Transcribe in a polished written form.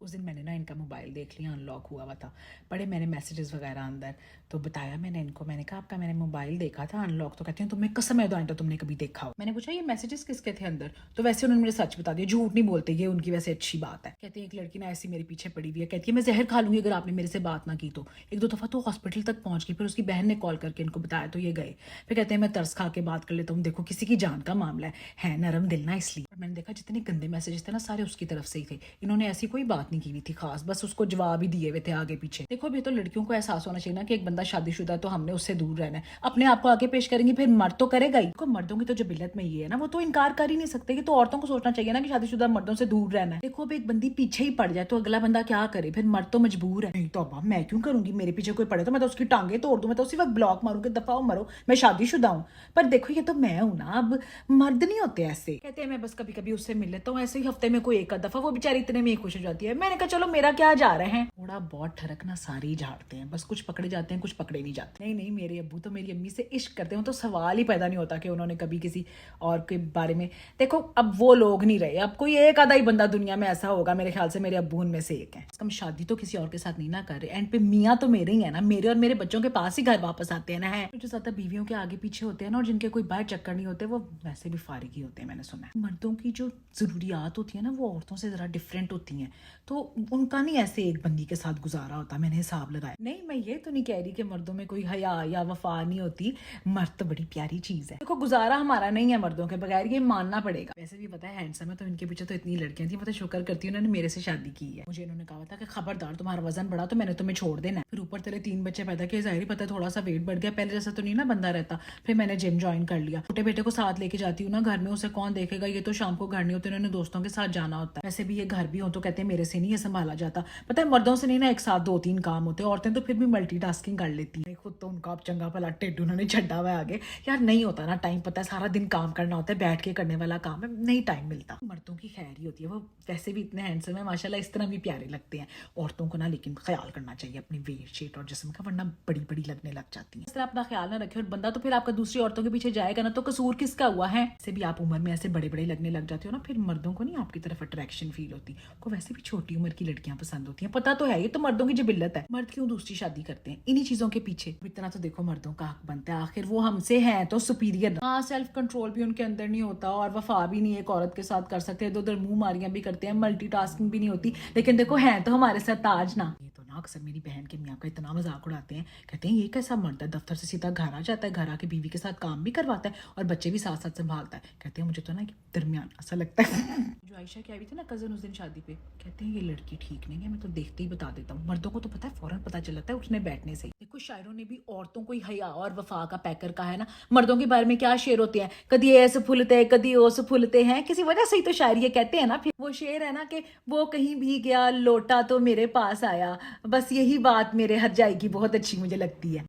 उस दिन मैंने ना इनका मोबाइल देख लिया, अनलॉक हुआ था। पढ़े मैंने मैसेजेस वगैरह अंदर, तो बताया मैंने इनको, मैंने कहा आपका मैंने मोबाइल देखा था अनलॉक। तो कहती हूँ तुम्हें कसम है तो तुमने कभी देखा हो। मैंने पूछा ये मैसेजेस किसके थे अंदर, तो वैसे उन्होंने मुझे सच बता दिया, झूठ नहीं बोलते, ये उनकी वैसे अच्छी बात है। कहती है एक लड़की ना ऐसी मेरे पीछे पड़ी हुई है, कहती है मैं जहर खा लूंगी अगर आपने मेरे से बात ना की तो। एक दो दफा तो हॉस्पिटल तक पहुंच गई, फिर उसकी बहन ने कॉल करके इनको बताया तो ये गए। फिर कहते हैं मैं तरस खा के बात कर लेता हूँ, देखो किसी की जान का मामला है नरम दिल ना इसलिए। मैंने देखा जितने गंदे मैसेजेस थे ना सारे उसकी तरफ से ही थे, इन्होंने ऐसी कोई बात नहीं की हुई थी खास, बस उसको जवाब ही दिए हुए थे आगे पीछे। देखो अभी तो लड़कियों को एहसास होना चाहिए ना कि एक बंदा शादीशुदा है तो हमने उससे दूर रहना है, अपने आप को आगे पेश करेंगे फिर मर्द तो करेगा ही। मर्दों की तो जबिलत में ये है ना, वो तो इनकार कर ही नहीं सकते कि तो औरतों को सोचना चाहिए ना कि शादीशुदा मर्दों से दूर रहना है। देखो अब एक बंदी पीछे ही पड़ जाए तो अगला बंदा क्या करे, फिर मर्द तो मजबूर है। नहीं तो अब मैं क्यों करूंगी, मेरे पीछे कोई पड़े तो मैं तो उसकी टांगे तोड़ दूं, मैं तो उसी वक्त ब्लॉक मारूंगी, दफाओ मरो, मैं शादीशुदा हूँ। पर देखो ये तो मैं हूं ना, अब मर्द नहीं होते ऐसे। कहते हैं मैं बस कभी कभी उससे मिल लेता हूँ ऐसे ही हफ्ते में कोई एक आध दफा, वो बेचारी इतने में ही खुश हो जाती है। मैंने कहा चलो मेरा क्या जा रहे हैं, थोड़ा बहुत ठरकना सारे ही झाड़ते हैं, बस कुछ पकड़े जाते हैं कुछ पकड़े नहीं जाते। नहीं नहीं, मेरे अब्बू तो मेरी अम्मी से इश्क करते हैं, तो सवाल ही पैदा नहीं होता कि उन्होंने कभी किसी और के बारे में। देखो अब वो लोग नहीं रहे, अब कोई एक आधा ही बंदा दुनिया में ऐसा होगा, मेरे ख्याल से मेरे अब्बू उनमें से एक है। हम शादी तो किसी और के साथ नहीं ना कर रहे, एंड पे मियाँ तो मेरे ही है ना, मेरे और मेरे बच्चों के पास ही घर वापस आते हैं ना। है जो ज्यादा बीवियों के आगे पीछे होते हैं ना और जिनके कोई बाहर चक्कर नहीं होते वो वैसे भी फारिग ही होते हैं, मैंने सुना है। मर्दों की जो जरूरियात होती है ना वो औरतों से जरा डिफरेंट होती हैं, तो उनका नहीं ऐसे एक बंदी के साथ गुजारा होता, मैंने हिसाब लगाया। नहीं मैं ये तो नहीं कह रही कि मर्दों में कोई हया या वफा नहीं होती, मर्द तो बड़ी प्यारी चीज है। देखो गुजारा हमारा नहीं है मर्दों के बगैर, ये मानना पड़ेगा। वैसे भी पता है हैंडसम है तो इनके पीछे तो इतनी लड़कियां थी, मतलब शुक्र करती हूँ उन्होंने मेरे से शादी की है। मुझे इन्होंने कहा था कि खबरदार तुम्हारा वजन बढ़ा तो मैंने तुम्हें छोड़ देना है। फिर ऊपर तेरे 3 बच्चे पैदा किए, जाहिर पता है थोड़ा सा वेट बढ़ गया, पहले जैसा तो नहीं ना बंदा रहता। फिर मैंने जिम ज्वाइन कर लिया, छोटे बेटे को साथ लेके जाती हूँ ना घर में, उसे कौन देखेगा, ये तो शाम को घर नहीं होते, उन्होंने दोस्तों के साथ जाना होता है। वैसे भी ये घर भी हो तो कहते हैं मेरे से नहीं ये संभाला जाता। पता है मर्दों से नहीं ना एक साथ 2-3 काम होते, औरतें तो फिर भी मल्टीटास्किंग कर लेती है। खुद तो उनका अब चंगा भला टेड उन्होंने छड्डा हुआ है आगे, यार नहीं होता ना टाइम, पता है सारा दिन काम करना होता है, बैठ के करने वाला काम है, नहीं टाइम मिलता। मर्दों की खैर ही होती है, वो वैसे भी इतने हैंडसम है माशाल्लाह, इस तरह भी प्यारे लगते हैं। औरतों को ना लेकिन ख्याल करना चाहिए अपनी वेट शेट और जिस्म का, वरना बड़ी बड़ी लगने लग जाती है। इस तरह अपना ख्याल ना रखे और बंदा तो फिर आपका दूसरी औरतों के पीछे जाएगा ना, तो कसूर किसका हुआ है। ऐसे भी आप उम्र में ऐसे बड़े बड़े लगने लग जाते हो ना, फिर मर्दों को नहीं आपकी तरफ अट्रैक्शन फील होती, को वैसे भी छोटी उम्र की लड़कियां पसंद होती हैं, पता तो है, ये तो मर्दों की जिबिल्लत है। मर्द क्यों दूसरी शादी करते हैं इन्हीं चीजों के पीछे। इतना तो देखो मर्दों का हक बनता है, आखिर वो हमसे हैं तो सुपीरियर। हाँ सेल्फ कंट्रोल भी उनके अंदर नहीं होता और वफा भी नहीं एक औरत के साथ कर सकते, इधर उधर मुंह मारियां भी करते हैं, मल्टीटास्किंग भी नहीं होती, लेकिन देखो हैं तो हमारे साथ ताज ना। ये तो ना अक्सर मेरी बहन के मियाँ का इतना मजाक उड़ाते हैं, कहते हैं ये कैसा मर्द है, दफ्तर से सीधा घर आ जाता है, घर आके बीवी के साथ काम भी करवाता है और बच्चे भी साथ साथ संभालता है। कहते हैं मुझे तो ना दरमियान ऐसा लगता है। जो आयशा की आई थी ना कजन उस दिन शादी पे, कहते हैं ये लड़की ठीक नहीं है, मैं तो देखते ही बता देता हूँ। मर्दों को तो पता है फौरन पता चल जाता है उठने बैठने से। देखो शायरों ने भी औरतों को ही हया और वफा का पैकर कहा है ना, मर्दों के बारे में क्या शेर होते हैं, कदी ऐसे फूलते हैं कदी ओस फूलते हैं, किसी वजह से ही तो शायर ये कहते हैं ना। फिर वो शेर है ना कि वो कहीं भी गया लौटा तो मेरे पास आया, बस यही बात मेरे हर जाएगी बहुत अच्छी मुझे लगती है।